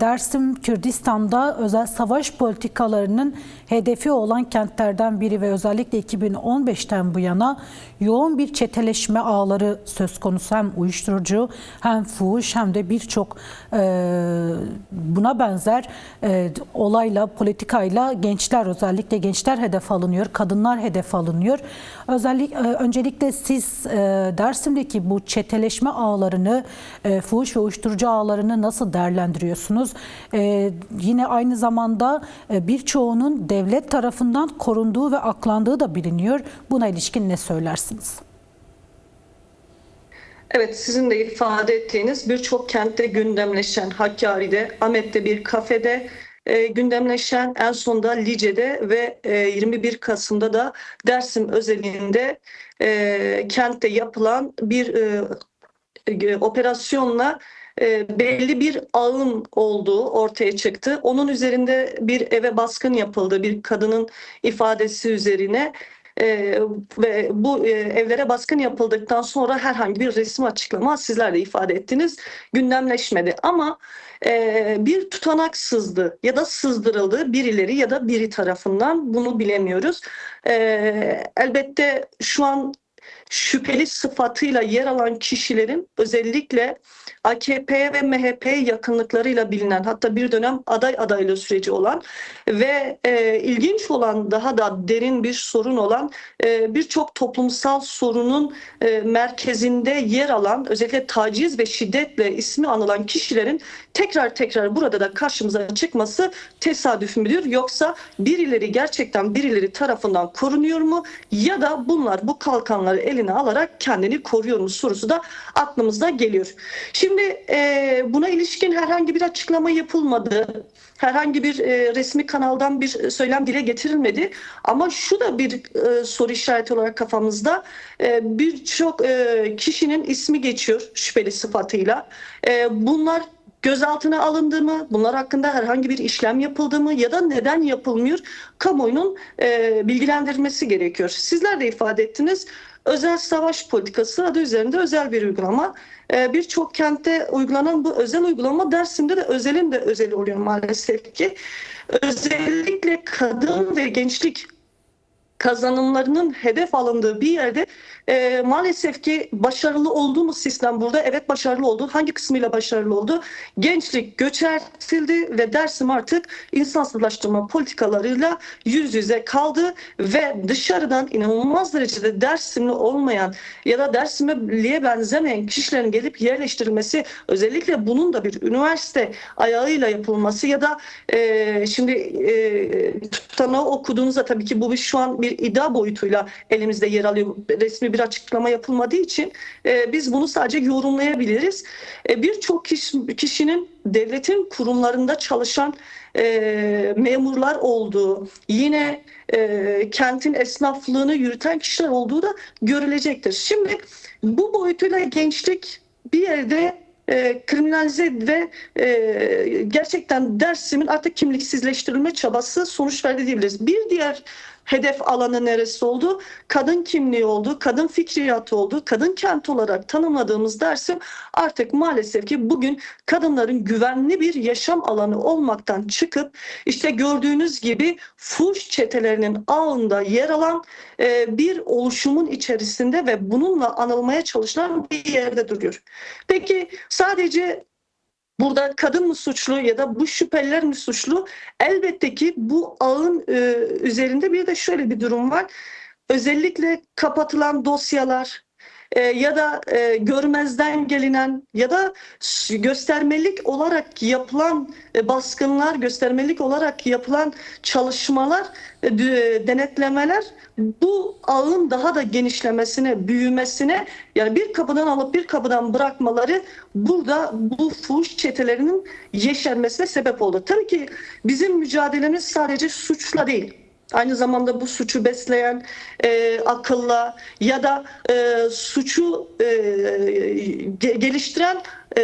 Dersim, Kürdistan'da özel savaş politikalarının hedefi olan kentlerden biri ve özellikle 2015'ten bu yana yoğun bir çeteleşme ağları söz konusu. Hem uyuşturucu hem fuhuş hem de birçok buna benzer olayla, politikayla gençler, özellikle gençler hedef alınıyor, kadınlar hedef alınıyor. Öncelikle siz Dersim'deki bu çeteleşme ağlarını, fuhuş ve uyuşturucu ağlarını nasıl değerlendiriyorsunuz? Yine aynı zamanda birçoğunun devlet tarafından korunduğu ve aklandığı da biliniyor. Buna ilişkin ne söylersiniz? Evet, sizin de ifade ettiğiniz birçok kentte gündemleşen, Hakkari'de, Ahmet'te bir kafede gündemleşen, en sonunda Lice'de ve 21 Kasım'da da Dersim özelinde kentte yapılan bir operasyonla belli bir ağın olduğu ortaya çıktı. Onun üzerinde bir eve baskın yapıldı, bir kadının ifadesi üzerine. Ve bu evlere baskın yapıldıktan sonra herhangi bir resmi açıklama, sizler de ifade ettiniz, gündemleşmedi. Ama bir tutanak sızdı ya da sızdırıldı birileri ya da biri tarafından, bunu bilemiyoruz. Elbette şu an şüpheli sıfatıyla yer alan kişilerin özellikle AKP ve MHP yakınlıklarıyla bilinen, hatta bir dönem adaylığı süreci olan ve ilginç olan, daha da derin bir sorun olan, birçok toplumsal sorunun merkezinde yer alan, özellikle taciz ve şiddetle ismi anılan kişilerin tekrar burada da karşımıza çıkması tesadüf müdür, yoksa birileri gerçekten birileri tarafından korunuyor mu ya da bunlar bu kalkanları eline alarak kendini koruyor mu sorusu da aklımıza geliyor. Şimdi buna ilişkin herhangi bir açıklama yapılmadı. Herhangi bir resmi kanaldan bir söylem dile getirilmedi. Ama şu da bir soru işareti olarak kafamızda. Birçok kişinin ismi geçiyor şüpheli sıfatıyla. Bunlar gözaltına alındı mı? Bunlar hakkında herhangi bir işlem yapıldı mı? Ya da neden yapılmıyor? Kamuoyunun bilgilendirilmesi gerekiyor. Sizler de ifade ettiniz. Özel savaş politikası adı üzerinde özel bir uygulama. Birçok kentte uygulanan bu özel uygulama Dersim'de de özelin de özeli oluyor maalesef ki. Özellikle kadın ve gençlik kazanımlarının hedef alındığı bir yerde maalesef ki başarılı oldu mu sistem burada? Evet, başarılı oldu. Hangi kısmıyla başarılı oldu? Gençlik göçertildi ve Dersim artık insansızlaştırma politikalarıyla yüz yüze kaldı ve dışarıdan inanılmaz derecede Dersimli olmayan ya da Dersimli'ye benzemeyen kişilerin gelip yerleştirilmesi, özellikle bunun da bir üniversite ayağıyla yapılması ya da şimdi tutanağı okuduğunuzda, tabii ki bu şu an bir iddia boyutuyla elimizde yer alıyor. Resmi bir açıklama yapılmadığı için biz bunu sadece yorumlayabiliriz. Birçok kişinin devletin kurumlarında çalışan memurlar olduğu, yine kentin esnaflığını yürüten kişiler olduğu da görülecektir. Şimdi bu boyutuyla gençlik bir yerde kriminalize ve gerçekten Dersim'in artık kimliksizleştirilme çabası sonuç verdi diyebiliriz. Bir diğer hedef alanı neresi oldu? Kadın kimliği oldu, kadın fikriyatı oldu. Kadın kent olarak tanımladığımız Dersim artık maalesef ki bugün kadınların güvenli bir yaşam alanı olmaktan çıkıp, işte gördüğünüz gibi fuhuş çetelerinin ağında yer alan bir oluşumun içerisinde ve bununla anılmaya çalışılan bir yerde duruyor. Peki sadece burada kadın mı suçlu ya da bu şüpheliler mi suçlu? Elbette ki bu ağın üzerinde bir de şöyle bir durum var. Özellikle kapatılan dosyalar ya da görmezden gelinen ya da göstermelik olarak yapılan baskınlar, göstermelik olarak yapılan çalışmalar, denetlemeler bu ağın daha da genişlemesine, büyümesine, yani bir kapıdan alıp bir kapıdan bırakmaları burada bu fuhuş çetelerinin yeşermesine sebep oldu. Tabii ki bizim mücadelemiz sadece suçla değil. Aynı zamanda bu suçu besleyen akılla ya da suçu geliştiren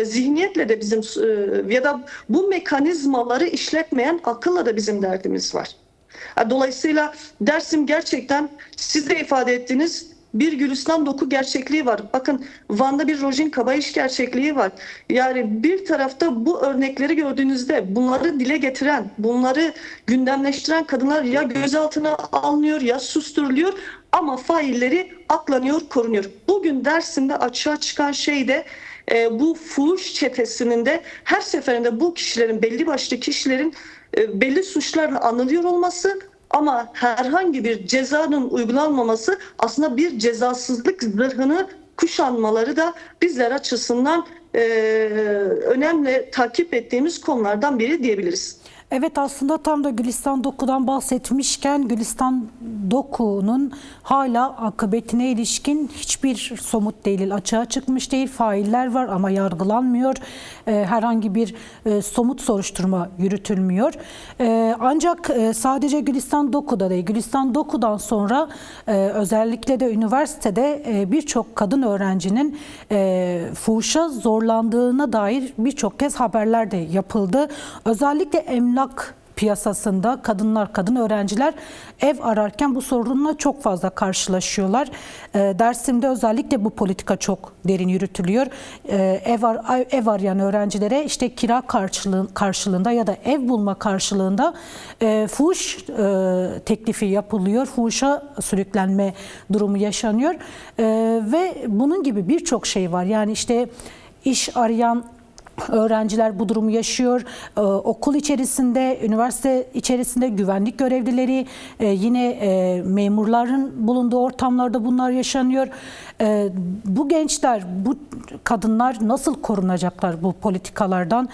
zihniyetle de bizim ya da bu mekanizmaları işletmeyen akılla da bizim derdimiz var. Dolayısıyla Dersim gerçekten, siz de ifade ettiniz, bir Gülistan Doku gerçekliği var. Bakın Van'da bir Rojin Kabayiş gerçekliği var. Yani bir tarafta bu örnekleri gördüğünüzde bunları dile getiren, bunları gündemleştiren kadınlar ya gözaltına alınıyor ya susturuluyor ama failleri aklanıyor, korunuyor. Bugün Dersim'de açığa çıkan şey de bu fuhuş çetesinin de her seferinde bu kişilerin, belli başlı kişilerin belli suçlarla anılıyor olması ama herhangi bir cezanın uygulanmaması, aslında bir cezasızlık zırhını kuşanmaları da bizler açısından önemli takip ettiğimiz konulardan biri diyebiliriz. Evet, aslında tam da Gülistan Doku'dan bahsetmişken Gülistan Doku'nun hala akıbetine ilişkin hiçbir somut delil açığa çıkmış değil. Failler var ama yargılanmıyor. Herhangi bir somut soruşturma yürütülmüyor. Ancak sadece Gülistan Doku'da değil, Gülistan Doku'dan sonra özellikle de üniversitede birçok kadın öğrencinin fuhuşa zorlandığına dair birçok kez haberler de yapıldı. Özellikle emlak piyasasında kadın öğrenciler ev ararken bu sorunla çok fazla karşılaşıyorlar. Dersim'de özellikle bu politika çok derin yürütülüyor. Ev arayan öğrencilere işte kira karşılığında ya da ev bulma karşılığında fuhuş teklifi yapılıyor. Fuhuşa sürüklenme durumu yaşanıyor. Ve bunun gibi birçok şey var. Yani işte iş arayan öğrenciler bu durumu yaşıyor. Okul içerisinde, üniversite içerisinde güvenlik görevlileri, yine memurların bulunduğu ortamlarda bunlar yaşanıyor. Bu gençler, bu kadınlar nasıl korunacaklar bu politikalardan?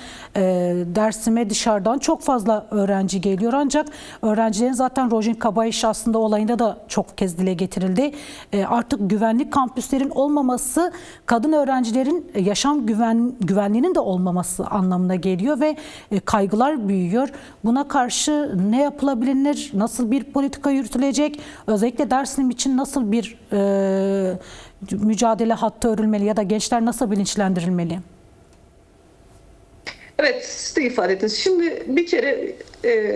Dersim'e dışarıdan çok fazla öğrenci geliyor ancak öğrencilerin zaten Rojin Kabayiş aslında olayında da çok kez dile getirildi. Artık güvenlik kampüslerin olmaması kadın öğrencilerin yaşam güvenliğinin de olmaması anlamına geliyor ve kaygılar büyüyor. Buna karşı ne yapılabilir? Nasıl bir politika yürütülecek? Özellikle Dersim için nasıl bir mücadele hattı örülmeli ya da gençler nasıl bilinçlendirilmeli? Evet, siz de ifade ettiniz. Şimdi bir kere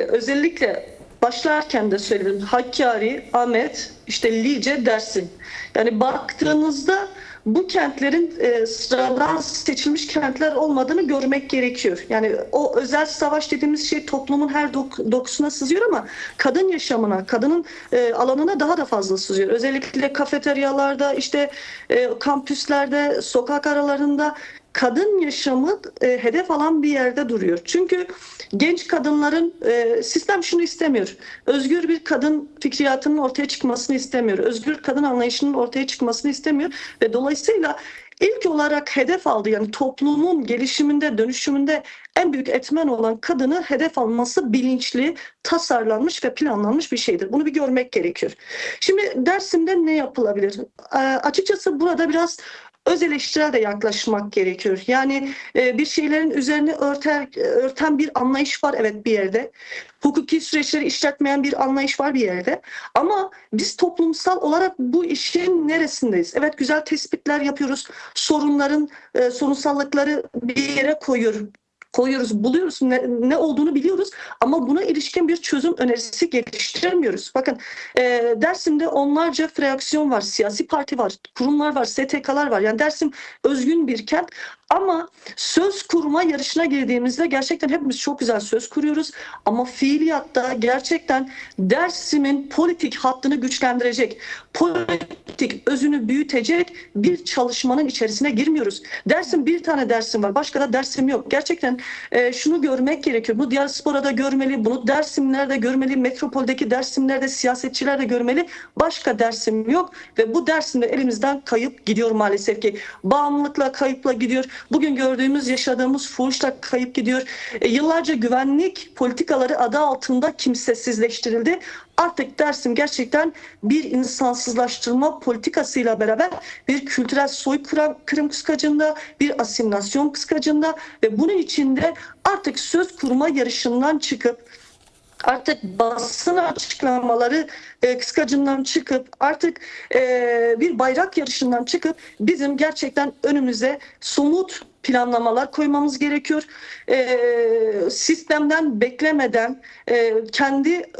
özellikle başlarken de söyledim. Hakkari, Ahmet, işte Lice, Dersim. Yani baktığınızda bu kentlerin sıradan seçilmiş kentler olmadığını görmek gerekiyor. Yani o özel savaş dediğimiz şey toplumun her dokusuna sızıyor ama kadın yaşamına, kadının alanına daha da fazla sızıyor. Özellikle kafeteryalarda, işte kampüslerde, sokak aralarında kadın yaşamı hedef alan bir yerde duruyor. Çünkü genç kadınların sistem şunu istemiyor. Özgür bir kadın fikriyatının ortaya çıkmasını istemiyor. Özgür kadın anlayışının ortaya çıkmasını istemiyor ve dolayısıyla ilk olarak hedef aldı, yani toplumun gelişiminde, dönüşümünde en büyük etmen olan kadını hedef alması bilinçli, tasarlanmış ve planlanmış bir şeydir. Bunu bir görmek gerekiyor. Şimdi Dersim'de ne yapılabilir? Açıkçası burada biraz öz eleştirel de yaklaşmak gerekiyor. Yani bir şeylerin üzerine örten bir anlayış var, evet, bir yerde. Hukuki süreçleri işletmeyen bir anlayış var bir yerde. Ama biz toplumsal olarak bu işin neresindeyiz? Evet, güzel tespitler yapıyoruz. Sorunların, sorunsallıkları bir yere koyuyoruz, buluyoruz, ne olduğunu biliyoruz ama buna ilişkin bir çözüm önerisi geliştiremiyoruz. Bakın Dersim'de onlarca fraksiyon var, siyasi parti var, kurumlar var, STK'lar var. Yani Dersim özgün bir kent ama söz kurma yarışına girdiğimizde gerçekten hepimiz çok güzel söz kuruyoruz ama fiiliyatta gerçekten Dersim'in politik hattını güçlendirecek, politik özünü büyütecek bir çalışmanın içerisine girmiyoruz. Dersim, bir tane Dersim var, başka da Dersim yok. Gerçekten şunu görmek gerekiyor. Bunu diasporada görmeli, bunu Dersimlerde görmeli, metropoldeki Dersimlerde siyasetçiler de görmeli. Başka Dersim yok ve bu Dersim'de elimizden kayıp gidiyor maalesef ki. Bağımlılıkla, kayıpla gidiyor. Bugün gördüğümüz, yaşadığımız fuhuşla kayıp gidiyor. Yıllarca güvenlik politikaları adı altında kimsesizleştirildi. Artık Dersim gerçekten bir insansızlaştırma politikasıyla beraber bir kültürel soykırım kıskacında, bir asimilasyon kıskacında ve bunun içinde artık söz kurma yarışından çıkıp, artık basın açıklamaları kıskacından çıkıp, artık bir bayrak yarışından çıkıp bizim gerçekten önümüze somut planlamalar koymamız gerekiyor. Sistemden beklemeden kendi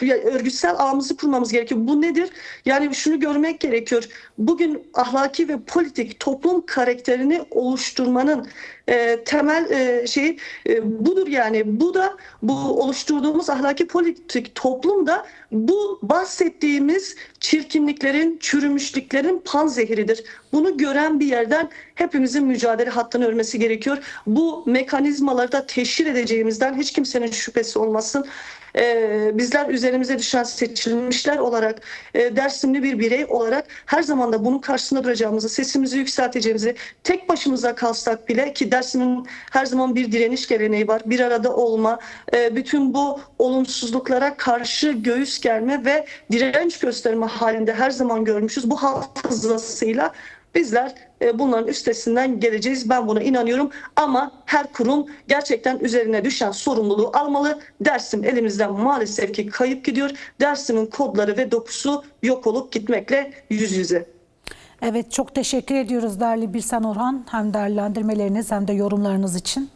örgütsel ağımızı kurmamız gerekiyor. Bu nedir? Yani şunu görmek gerekiyor. Bugün ahlaki ve politik toplum karakterini oluşturmanın temel şeyi budur yani. Bu oluşturduğumuz ahlaki politik toplumda bu bahsettiğimiz çirkinliklerin, çürümüşlüklerin panzehiridir. Bunu gören bir yerden hepimizin mücadele hattını örmesi gerekiyor. Bu mekanizmaları da teşhir edeceğimizden hiç kimsenin şüphesi olmasın. Bizler üzerimize düşen seçilmişler olarak, Dersimli bir birey olarak her zaman da bunun karşısında duracağımızı, sesimizi yükselteceğimizi, tek başımıza kalsak bile ki Dersim'in her zaman bir direniş geleneği var, bir arada olma, bütün bu olumsuzluklara karşı göğüs germe ve direnç gösterme halinde her zaman görmüşüz. Bu hafızasıyla bizler bunların üstesinden geleceğiz. Ben buna inanıyorum ama her kurum gerçekten üzerine düşen sorumluluğu almalı. Dersim elimizden maalesef ki kayıp gidiyor. Dersim'in kodları ve dokusu yok olup gitmekle yüz yüze. Evet, çok teşekkür ediyoruz değerli Birsen Orhan, hem değerlendirmeleriniz hem de yorumlarınız için.